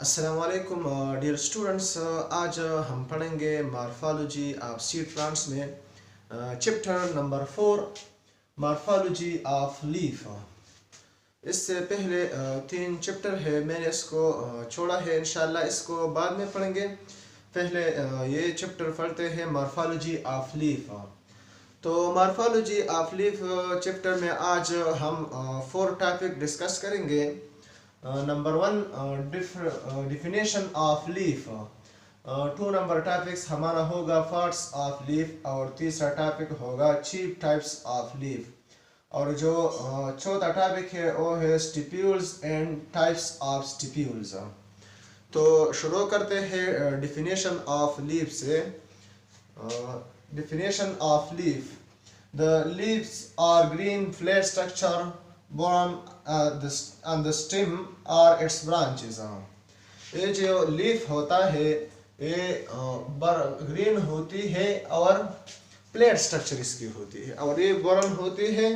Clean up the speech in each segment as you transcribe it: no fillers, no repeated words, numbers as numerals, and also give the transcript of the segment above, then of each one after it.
अस्सलामुअलैकुम dear students. आज हम पढ़ेंगे मॉर्फोलॉजी ऑफ सीड प्लांट्स में chapter number 4 morphology of leaf. इससे पहले तीन चैप्टर है, मैंने इसको छोड़ा है, इंशाल्लाह इसको बाद में पढ़ेंगे। पहले ये चैप्टर पढ़ते हैं मॉर्फोलॉजी ऑफ लीफ। तो मॉर्फोलॉजी ऑफ लीफ चैप्टर में आज हम 4 टॉपिक डिस्कस करेंगे। Number 1 definition of leaf. 2 number topics हमारा होगा पार्ट्स ऑफ लीफ, और तीसरा टॉपिक होगा चीफ टाइप्स ऑफ लीफ, और जो चौथा टॉपिक है वो है stipules and types of stipules. तो शुरू करते हैं डिफिनेशन ऑफ लीफ से। Definition of leaf. The leaves are green flat structure borne on the stem or its branches. ये जो लीफ होता है ये ग्रीन होती है और प्लेट स्ट्रक्चर इसकी होती है, और ये बोरन होती है,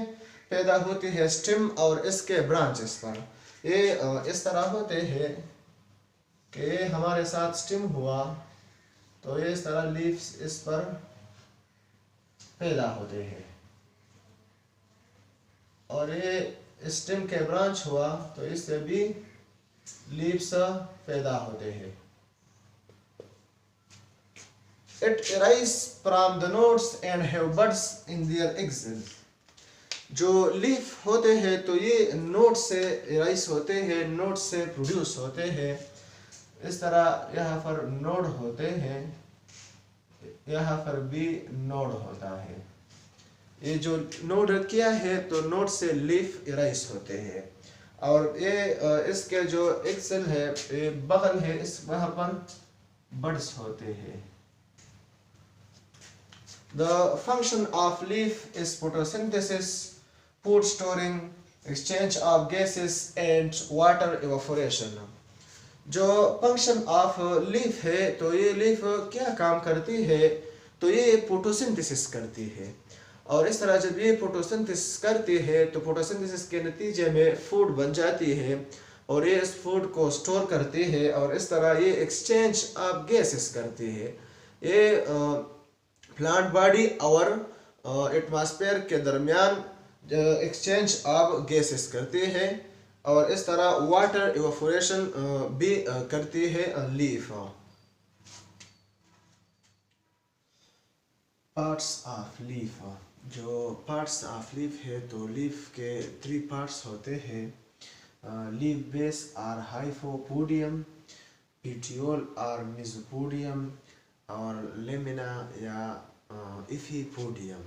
पैदा होती है स्टेम और इसके ब्रांचेस पर। ये इस तरह होते हैं कि हमारे साथ स्टेम हुआ तो ये इस तरह लीव्स इस पर पैदा होते हैं, और ये स्टेम के ब्रांच हुआ तो इससे भी लीव्स पैदा होते हैं। It arise from the nodes and have buds in their axils. जो लीफ होते हैं तो ये नोड से राइस होते हैं, नोड से प्रोड्यूस होते हैं। इस तरह यहाँ पर नोड होते हैं, यहाँ पर भी नोड होता है। ये जो नोड किया है तो नोड से लीफ राइस होते हैं, और ये इसके जो एक्सेल है, ये बगल है, इस वहाँ पर बड्स होते हैं। The function of leaf is photosynthesis, food storing, exchange of gases and water evaporation. जो फंक्शन ऑफ लीफ है तो ये लीफ क्या काम करती है, तो ये फोटोसिंथेसिस करती है, और इस तरह जब ये फोटोसिंथेसिस करती है तो फोटोसिंथेसिस के नतीजे में फूड बन जाती है, और ये इस फूड को स्टोर करती है, और इस तरह ये एक्सचेंज ऑफ गैसेस करती है। ये प्लांट बॉडी और एटमॉस्फेयर के दरमियान एक्सचेंज ऑफ गैसेस करती है, और इस तरह वाटर इवापोरेशन भी करती है लीफ। Parts of leaf. जो पार्ट्स ऑफ लीफ है तो लीफ के 3 पार्ट्स होते हैं। लीफ बेस और हाइपोपोडियम, पेटियोल और मेसोपोडियम, और लेमिना या इफिपोडियम।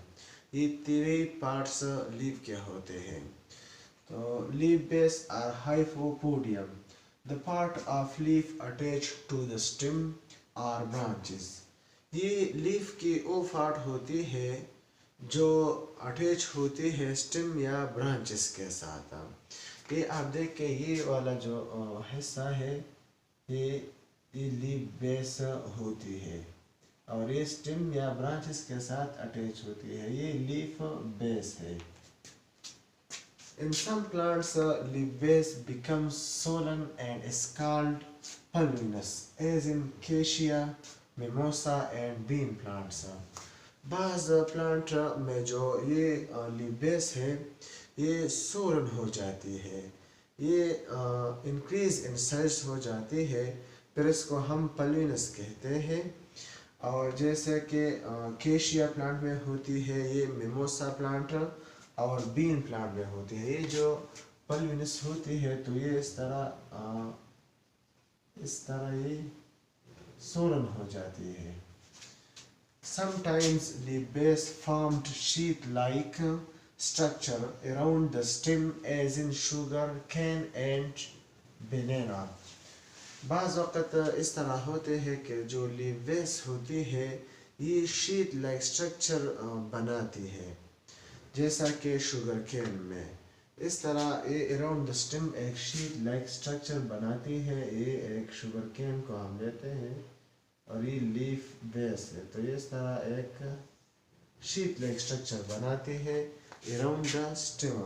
ये 3 पार्ट्स लीफ के होते हैं। तो leaf base or hypopodium, the part of leaf attached to the stem or branches. ये लीफ की वो पार्ट होती है जो अटैच होती है स्टेम या ब्रांचेस के साथ। ये आप देख के ये वाला जो हिस्सा है ये लीफ बेस होती है, और ये स्टेम या ब्रांचेस के साथ अटैच होती है, ये लीफ बेस है। In some plants, leaf base becomes swollen and is called pulvinous, as in Acacia, Mimosa and bean plants. बाज़ प्लांट में जो ये लीफ बेस है ये swollen हो जाती है, ये इंक्रीज इन साइज हो जाती है, फिर इसको हम पल्विनस कहते हैं। और जैसे कि केशिया प्लांट में होती है, ये मिमोसा प्लांट और बीन प्लांट में होती है। ये जो पल्विनस होती है तो ये इस तरह ये सोलन हो जाती है। Sometimes leaf base formed sheath-like structure around the stem, as in sugar cane and banana. बाज़ वक़्त इस तरह होते हैं कि जो लीफ बेस होती है ये शीट लाइक स्ट्रक्चर बनाती है, जैसा कि शुगर केन में। इस तरह ये अराउंड द स्टेम एक शीट लाइक स्ट्रक्चर बनाती है। ये एक शुगर केन को हम लेते हैं और ये लीफ बेस है, तो इस तरह एक शीट लाइक स्ट्रक्चर बनाती है around the stem.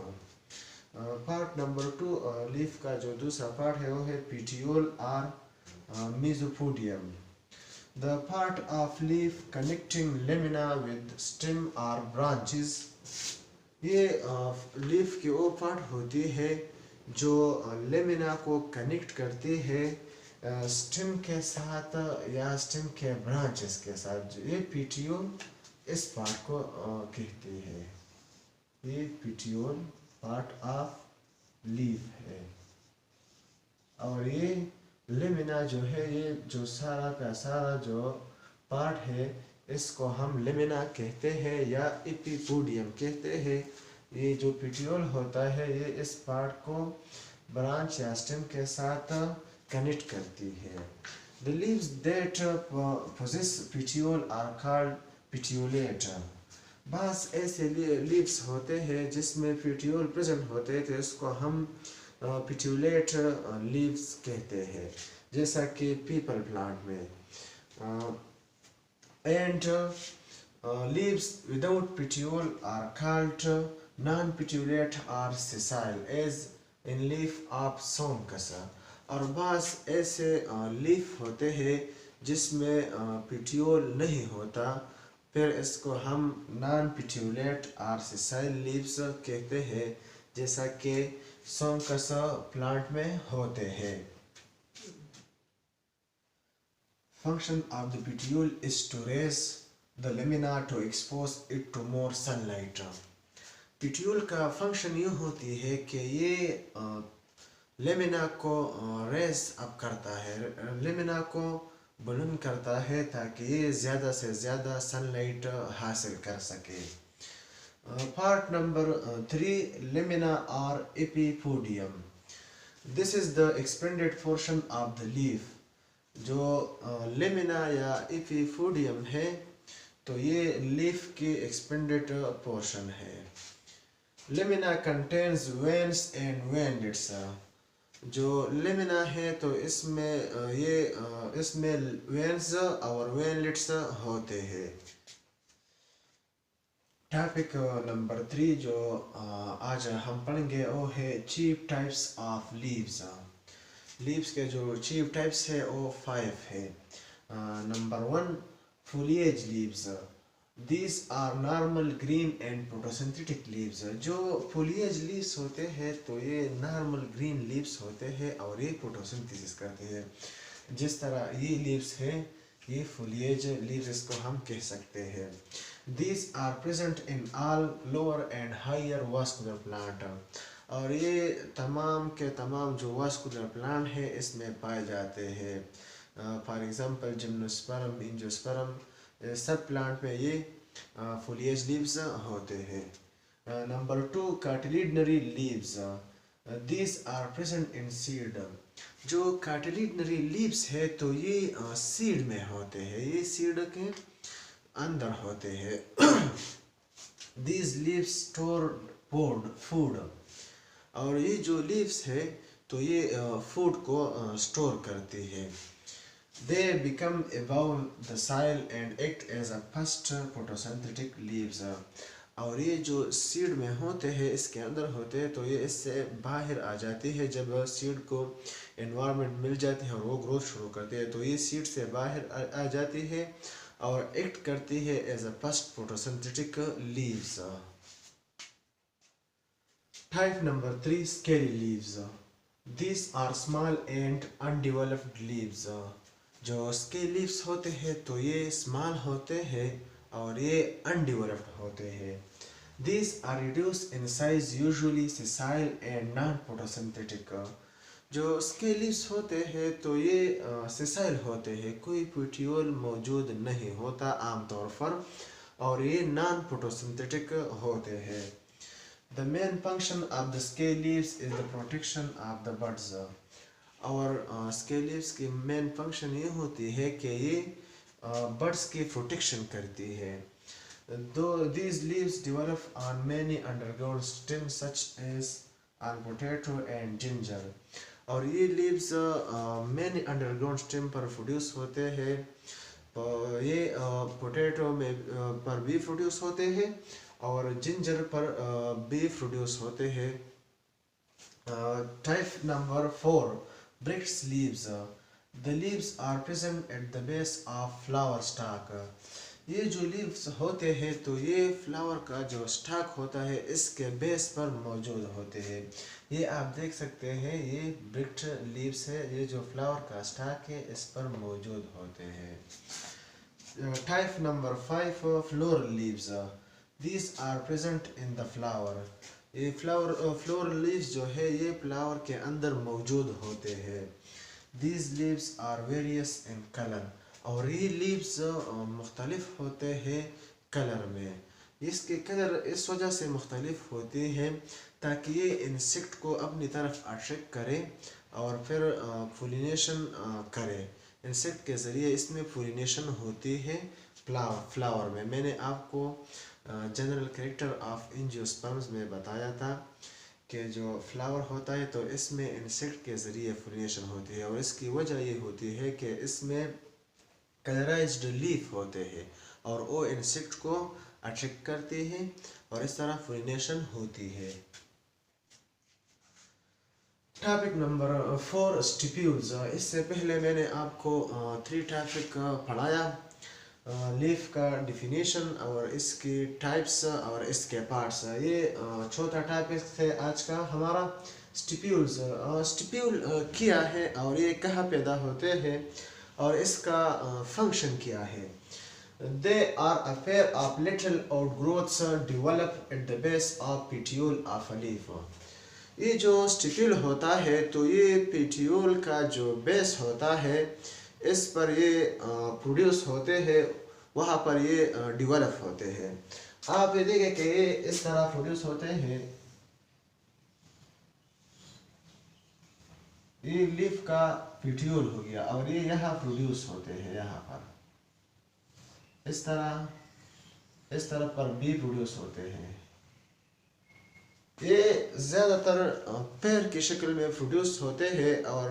Part number 2 leaf का जो दूसरा पार्ट है वो है पेटियोल और mesopodium. The part of leaf connecting lamina with stem or branches. ये लीफ की वो पार्ट होती है जो लेमिना को कनेक्ट करती है स्टेम के साथ या स्टेम के ब्रांचेस के साथ। ये पिटियोल इस पार्ट को कहती है। ये पिटियोल पार्ट ऑफ लीफ है। और ये लेमिना जो है, ये जो सारा का सारा जो पार्ट है, इसको हम लेमिना कहते हैं या एपिपोडियम कहते हैं। ये जो पिटियोल होता है, ये इस पार्ट को ब्रांच या स्टेम के साथ कनेक्ट करती है। The leaves that possess petiole are called petiolate. बस ऐसे लीव्स होते हैं जिसमें पिटियोल प्रेजेंट होते हैं, तो इसको हम पिट्यूलेट लीव्स कहते हैं, जैसा कि पीपल प्लांट में। And leaves without petiole are called non petiolate और sessile as in leaf of सोमकस। और बस ऐसे लीफ होते हैं जिसमें पिट्यूल नहीं होता, फिर इसको हम नॉन पिट्यूलेट और सेसाइल लीव्स कहते हैं, जैसा कि सोमकस प्लांट में होते हैं। Function of the petiole is to raise the lamina to expose it to more sunlight. पिट्यूल का फंक्शन ये होती है कि ये लेमिना को रेस अप करता है, लेमिना को बुलंद करता है ताकि ये ज़्यादा से ज़्यादा सनलाइट हासिल कर सके। Part number 3, lamina or epipodium. This is the expanded portion of the leaf. जो लेमिना या एपिपोडियम है, तो ये लीफ की एक्सपेंडेड पोर्शन है। Lamina contains veins and veinlets. जो लेमिना है तो इसमें वेन्स और वेनलेट्स होते हैं। टॉपिक नंबर 3 जो आज हम पढ़ेंगे वो है chief types of leaves. Leaves के जो चीफ टाइप्स है वो 5 है। Number 1, foliage leaves. These are normal green and photosynthetic leaves. जो foliage leaves होते हैं तो ये normal green leaves होते हैं और ये photosynthesis करते हैं। जिस तरह ये leaves है, ये foliage leaves इसको हम कह सकते हैं। These are present in all lower and higher vascular plant. और ये तमाम के तमाम जो वास्कुलर प्लांट है इसमें पाए जाते हैं। फॉर एग्जांपल जिम्नोस्पर्म, एंजियोस्पर्म, सब प्लांट में ये फोलिएज लीव्स होते हैं। Number 2, cotyledonary leaves. These are present in seed. जो कार्टिलिडनरी लीव्स है तो ये सीड में होते हैं, ये सीड के अंदर होते हैं। These leaves store food. और ये जो लीव्स है तो ये फूड को स्टोर करती है। They become above the soil and act as a first photosynthetic leaves. और ये जो सीड में होते हैं, इसके अंदर होते हैं, तो ये इससे बाहर आ जाती है जब सीड को एनवायरनमेंट मिल जाती है और वो ग्रोथ शुरू करती है, तो ये सीड से बाहर आ जाती है और एक्ट करती है as a first photosynthetic leaves. Type number 3, scaly leaves. These are small and undeveloped leaves. जो स्केल लीव्स होते हैं तो ये स्मॉल होते हैं और ये अनडेवलप्ड होते हैं। These are reduced in size, usually sessile and non-photosynthetic. जो स्केल लीव्स होते हैं तो ये सेसाइल होते हैं, कोई पिट्यूल मौजूद नहीं होता आमतौर पर, और ये नॉन फोटोसिंथेटिक होते हैं। The main function of the scale leaves is the protection of the buds. और scale leaves की मेन फंक्शन ये होती है कि ये बड्स की प्रोटेक्शन करती है। Though these leaves develop on many underground stems such as on potato and ginger. और ये leaves many underground stem पर प्रोड्यूस होते हैं। ये पोटैटो में पर भी प्रोड्यूस होते हैं और जिंजर पर भी प्रोड्यूस होते हैं। Type number 4, bricks leaves. The leaves are present at the base of flower stalk. ये जो लीव्स होते हैं तो ये फ्लावर का जो स्टाक होता है इसके बेस पर मौजूद होते हैं। ये आप देख सकते हैं, ये ब्रिक्ड लीव्स है, ये जो फ्लावर का स्टाक है इस पर मौजूद होते हैं। Type number 5, floral leaves. These are present in the flower. ये फ्लोरल लीव्स जो है ये फ्लावर के अंदर मौजूद होते हैं। These leaves are various in color. और ये लीव्स मुख्तलिफ होते हैं कलर में। इसके कलर इस वजह से मुख्तलिफ होते हैं ताकि ये इंसेक्ट को अपनी तरफ अट्रैक्ट करे और फिर पोलिनेशन करे। इंसेक्ट के ज़रिए इसमें पोलिनेशन होती है फ्लावर में। मैंने आपको जनरल कैरेक्टर ऑफ एंजियोस्पर्म्स में बताया था कि जो फ्लावर होता है तो इसमें इंसेक्ट के ज़रिए पोलिनेशन होती है और इसकी वजह ये होती है कि इसमें कलराइज्ड लीफ होते हैं और वो इंसेक्ट को अट्रैक्ट करते हैं और इस तरह पोलिनेशन होती है। Topic number 4, stipules. इससे पहले मैंने आपको 3 टॉपिक पढ़ाया, लीफ का डिफिनेशन और इसकी टाइप्स और इसके पार्ट्स। ये चौथा टॉपिक है आज का हमारा, स्टिप्यूल्स। स्टिप्यूल क्या है और ये कहाँ पैदा होते हैं और इसका फंक्शन क्या है। They are a pair of little outgrowths develop at the base of petiole of a leaf. ये जो स्टिप्यूल होता है तो ये पेटियोल का जो बेस होता है इस पर ये प्रोड्यूस होते हैं, वहाँ पर ये डेवलप होते हैं। आप ये देखें कि ये इस तरह प्रोड्यूस होते हैं। ये लीफ का पेटियोल हो गया और ये यहाँ प्रोड्यूस होते हैं, यहाँ पर इस तरह पर भी प्रोड्यूस होते हैं। ये ज़्यादातर पैर की शक्ल में प्रोड्यूस होते हैं और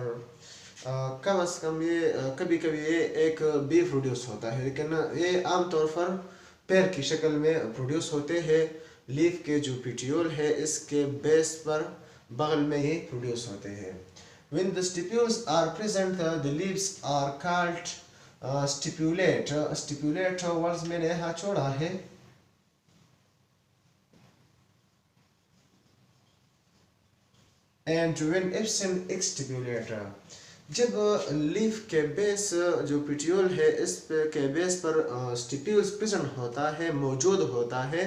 कम से कम ये कभी कभी ये एक बी प्रोड्यूस होता है, लेकिन ये आमतौर पर पैर की शक्ल में प्रोड्यूस होते हैं। लीफ के जो पेटियोल है इसके बेस पर बगल में ही प्रोड्यूस होते हैं। When the stipules are present, the leaves are called stipulate. Stipulate words मैंने यहाँ छोड़ा है। And when absent, exstipulate. जब लीफ के बेस जो पेटियोल है इस पे के बेस पर स्टिप्यूल्स प्रेजेंट होता है, मौजूद होता है,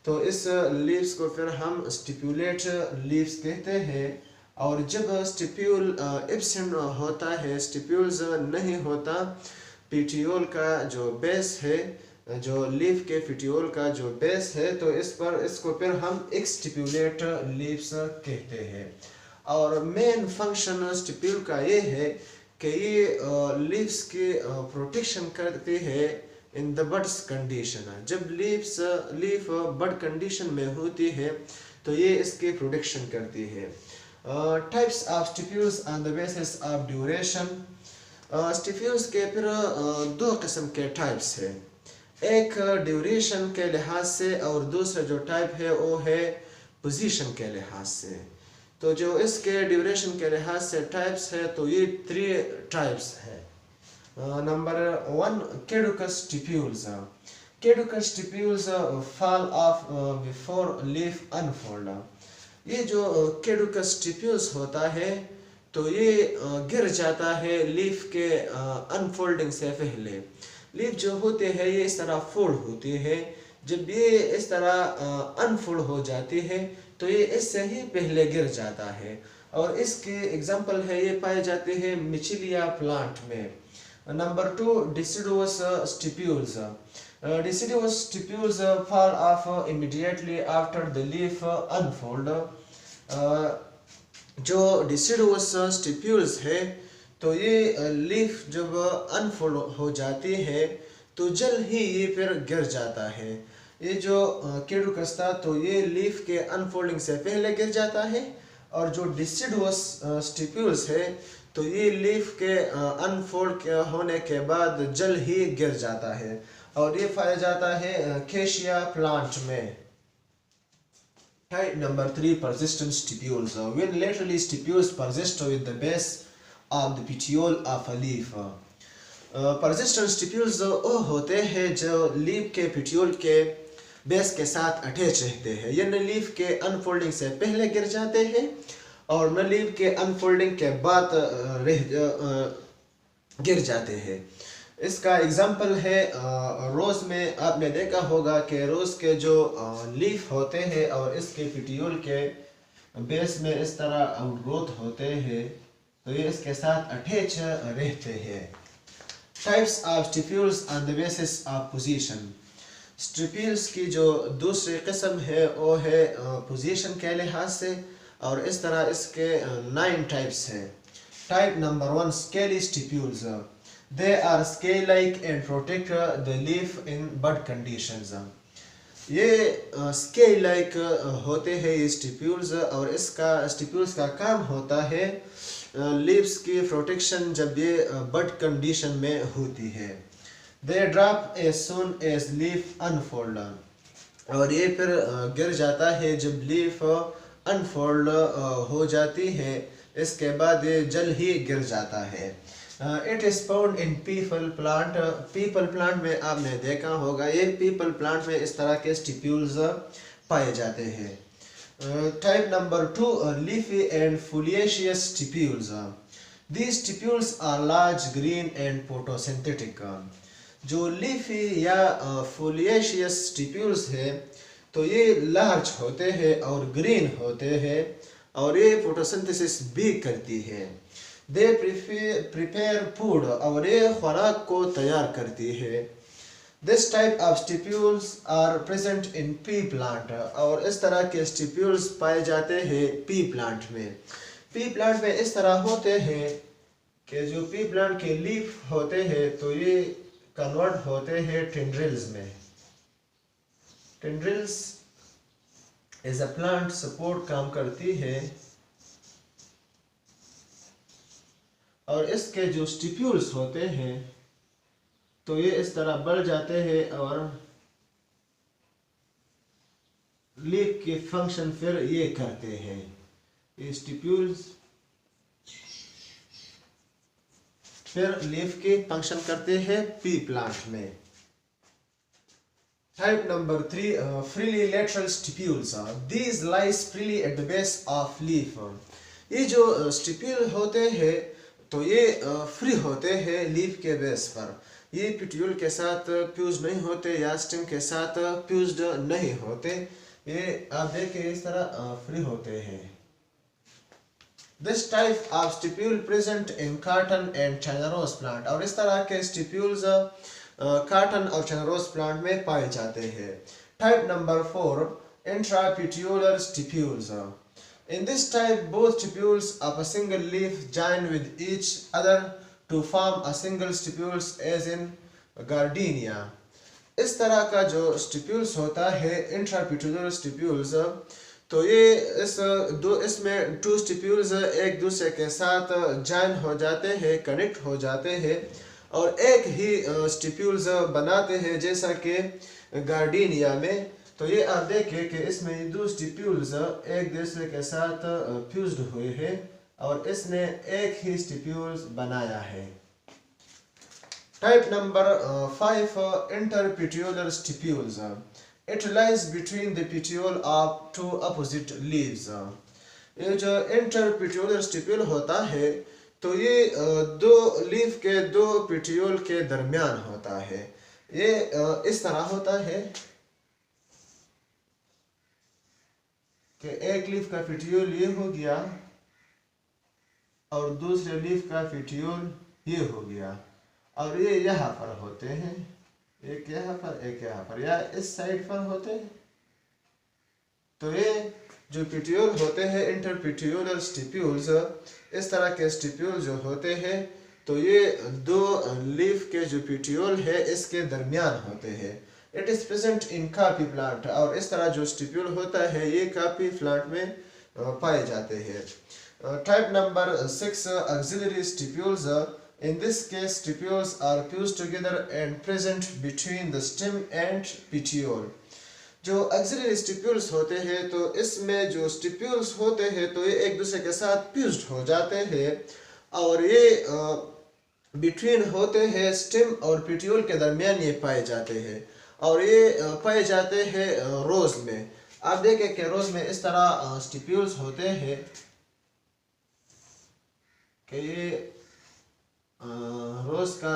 तो इस लीव्स को फिर हम स्टिपुलेट लीव्स कहते हैं। और जब स्टिप्यूल एब्सेंट होता है, स्टिप्यूल्स नहीं होता, पेटियोल का जो बेस है, जो लीफ के पेटियोल का जो बेस है, तो इसको फिर हम एक्सटिप्यूलेट लीव्स कहते हैं। और मेन फंक्शन स्टिप्यूल का ये है कि ये लीव्स की प्रोटेक्शन करती है इन द बड्स कंडीशन। जब लीफ बड कंडीशन में होती है तो ये इसकी प्रोटेक्शन करती है। Types of stipules on the basis of duration. Stipules के फिर 2 किस्म के टाइप्स हैं, एक ड्यूरेशन के लिहाज से और दूसरा जो टाइप है वो है पोजीशन के लिहाज से। तो जो इसके ड्यूरेशन के लिहाज से टाइप्स है तो ये 3 टाइप्स है। Number 1, caducous stipules. Caducous stipules fall off before leaf unfold. ये जो कैडुकस स्टिप्यूल्स होता है तो ये गिर जाता है लीफ के अनफोल्डिंग से पहले। लीफ जो होते हैं ये इस तरह फोल्ड होती है, जब ये इस तरह अनफोल्ड हो जाती है तो ये इससे ही पहले गिर जाता है। और इसके एग्जांपल है, ये पाए जाते हैं मिचिलिया प्लांट में। Number 2, deciduous stipules. Deciduous stipules fall off immediately after the leaf unfold. जो deciduous stipules है तो ये लीफ जब अनफोल्ड हो जाती है तो जल्द ही ये फिर गिर जाता है। ये जो कैडुकस था तो ये लीफ के अनफोल्डिंग से पहले गिर जाता है, और जो deciduous stipules है तो ये लीफ के अनफोल्ड होने के बाद जल्द ही गिर जाता है, और ये पाया जाता है कैशिया प्लांट में। Type number 3, persistent stipules. When laterally stipules persist with the base of the petiole of a leaf. persistent stipules वो होते हैं जो लीफ के petiole के बेस के साथ अटैच रहते हैं। ये न लीफ के अनफोल्डिंग से पहले गिर जाते हैं और न लीफ के अनफोल्डिंग के बाद गिर जाते हैं। इसका एग्जाम्पल है रोज़ में आपने देखा होगा कि रोज़ के जो लीफ होते हैं और इसके पिटियोल के बेस में इस तरह आउटग्रोथ होते हैं तो ये इसके साथ अटैच रहते हैं। Types of stipules on the basis of position. Stipules की जो दूसरी किस्म है वो है पोजीशन के लिहाज से और इस तरह इसके 9 टाइप्स हैं। Type number 1 scaly stipules. They are scale-like and protect the leaf in bud conditions. ये scale-like होते हैं ये stipules और इसका stipules का काम होता है leaves की protection जब ये bud condition में होती है। They drop as soon as leaf unfold और ये फिर गिर जाता है जब leaf unfold हो जाती है, इसके बाद ये जल्द ही गिर जाता है। It is found in people plant. People plant में आपने देखा होगा ये पीपल प्लांट में इस तरह के स्टिप्यूल्स पाए जाते हैं। Type number 2 leafy and foliaceous stipules. These stipules are large, green and photosynthetic. जो लीफी या foliaceous stipules है तो ये लार्ज होते हैं और ग्रीन होते हैं और ये फोटोसिंथेसिस भी करती है। They prepare food और ये खुराक को तैयार करती है। This type of stipules are present in pea plant और इस तरह के stipules पाए जाते हैं pea plant में। pea plant में इस तरह होते हैं कि जो pea plant के लीफ होते हैं तो ये कन्वर्ट होते हैं tendrils में। tendrils is a plant support काम करती है और इसके जो स्टिप्यूल्स होते हैं तो ये इस तरह बढ़ जाते हैं और लीफ के फंक्शन फिर ये करते हैं। ये स्टिप्यूल्स फिर लीफ के फंक्शन करते हैं पी प्लांट में। Type number 3 freely lateral stipules. These lies freely at the base of leaf. ये जो स्टिप्यूल होते हैं तो ये फ्री होते हैं लीफ के बेस पर। ये पिट्यूल के साथ फ्यूज नहीं होते या स्टेम के साथ फ्यूज्ड नहीं होते। ये आप देखिए इस तरह फ्री होते हैं। This type of stipule present in cotton and चैनारोस प्लांट और इस तरह के स्टिप्यूल्स कॉटन और चैनारोस प्लांट में पाए जाते हैं। Type number 4 intrapetiolar stipules. In this type, both stipules of a single leaf join with each other to form a single stipules as in gardenia. इस तरह का जो stipules होता है intrapetular stipules तो ये इसमें 2 stipules एक दूसरे के साथ join हो जाते हैं, connect हो जाते हैं और एक ही stipules बनाते हैं जैसा कि gardenia में। तो ये आप देखिए कि इसमें 2 स्टिप्यूल्स एक दूसरे के साथ फ्यूज्ड हुए हैं और इसने एक ही स्टिप्यूल्स बनाया है। Type number 5 interpetiolar stipules. It lies between the petiole of 2 opposite leaves. ये जो इंटरपिट्यूलर स्टिप्यूल होता है तो ये 2 लीफ के 2 पिट्यूल के दरमियान होता है। ये इस तरह होता है कि एक लीफ का पिट्यूल ये हो गया और दूसरे लीफ का पिट्यूल ये हो गया और ये यहाँ पर होते हैं, एक यहाँ पर एक यहाँ पर या इस साइड पर होते हैं। तो ये जो पिट्यूल होते हैं इंटरपिट्यूलर स्टिप्यूल्स, इस तरह के स्टिप्यूल जो होते हैं तो ये 2 लीफ के जो पिट्यूल है इसके दरमियान होते हैं। It is present in coffee plant और इस तरह जो स्टिप्यूल होता है ये कॉफी प्लांट में पाए जाते हैं। Type number 6 axillary stipules. In this case stipules are fused together and present between the stem and petiole. जो ऑक्सिलरी स्टिप्यूल्स होते हैं तो इसमें जो स्टिप्यूल्स होते हैं तो ये एक दूसरे के साथ फ्यूज्ड हो जाते हैं और ये बिटवीन होते हैं स्टेम और पेटियोल के दरमियान ये पाए जाते हैं, और ये पाए जाते हैं रोज में। आप देखें कि रोज में इस तरह स्टिप्यूल्स होते हैं कि ये रोज का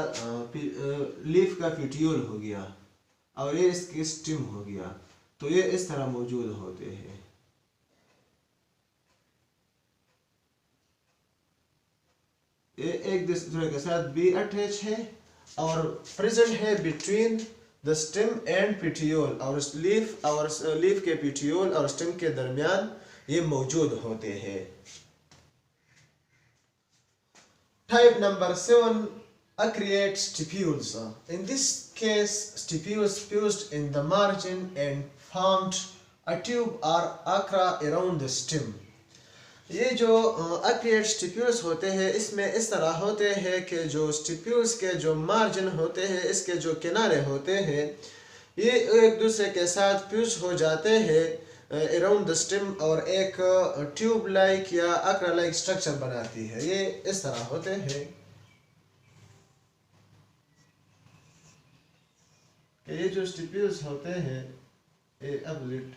लीफ का पेटियोल हो गया और ये इसकी स्टेम हो गया, तो ये इस तरह मौजूद होते हैं। ये एक दूसरे के साथ भी अटैच है और प्रेजेंट है between the stem and petiole, और लीफ के पेटियोल और स्टेम के दरमियान ये मौजूद होते हैं। Type number 7, arcuate stipules. In this case, stipules fused in the margin and formed a tube or acra around the stem. ये जो arcuate stipules होते हैं, इसमें इस तरह होते हैं कि जो stipules के जो मार्जिन होते हैं, इसके जो किनारे होते हैं, ये एक दूसरे के साथ फ्यूज हो जाते हैं अराउंड द स्टेम और एक ट्यूब लाइक या अक्रा लाइक स्ट्रक्चर बनाती है। ये इस तरह होते हैं कि ये जो स्टिप्यूल्स होते हैं ये अबलिट,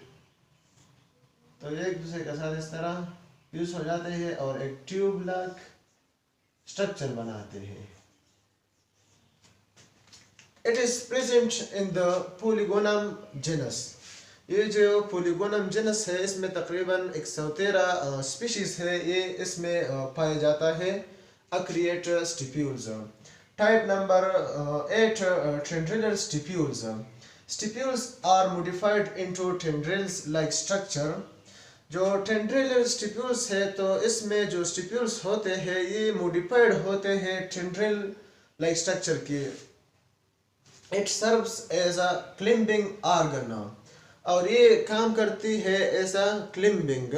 तो एक दूसरे के साथ इस तरह फ्यूज हो जाते हैं और एक ट्यूब लाइक स्ट्रक्चर बनाते हैं। It is present in the Polygonum genus. ये जो पोलिगोनम जेनस है, इसमें तकरीबन 113 स्पीशीज है, ये इसमें पाया जाता है arcuate stipules. Type number 8, tendrillal stipules. Stipules are modified into tendrils like structure. जो tendrillal stipules है, तो इसमें जो stipules होते हैं ये modified होते हैं tendril like structure के। It serves as a climbing organ, और ये काम करती है ऐसा क्लिम्बिंग,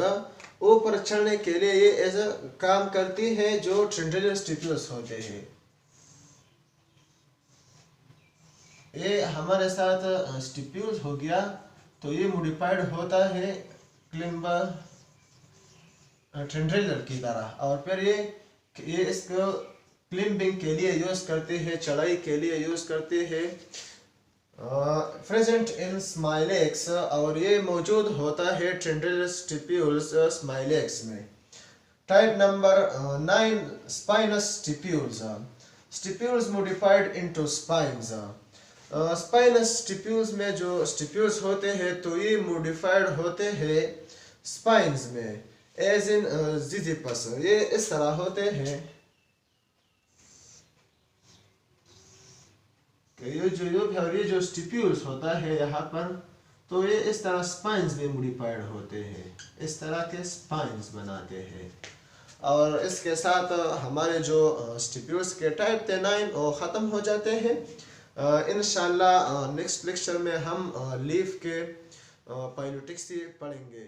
ऊपर चढ़ने के लिए ये ऐसा काम करती है जो टेंड्रिलल स्टिप्यूल्स होते हैं। ये हमारे साथ स्टिप्यूल्स हो गया, तो ये मॉडिफाइड होता है क्लिम्बर टेंड्रिलल की तरह, और फिर ये इसको क्लिम्बिंग के लिए यूज करते हैं, चढ़ाई के लिए यूज करते हैं। प्रेजेंट इन स्माइलेक्स, और ये मौजूद होता है टेंड्रिलल स्टिप्यूल्स स्माइलेक्स में। Type number 9, spinous stipules. Stipules modified into spines. Spinous stipules में जो स्टिप्यूल्स होते हैं तो ये मॉडिफाइड होते हैं स्पाइन्स में, एज इन जिजिपस। ये इस तरह होते हैं ये जो स्टिप्यूल्स होता है यहाँ पर, तो ये इस तरह स्पाइन्स में मॉडिफाइड होते हैं, इस तरह के स्पाइन्स बनाते हैं। और इसके साथ हमारे जो स्टिप्यूल्स के टाइप थे 9 वो ख़त्म हो जाते हैं। इंशाल्लाह नेक्स्ट लेक्चर में हम लीफ के पाइलोटिक्स पढ़ेंगे।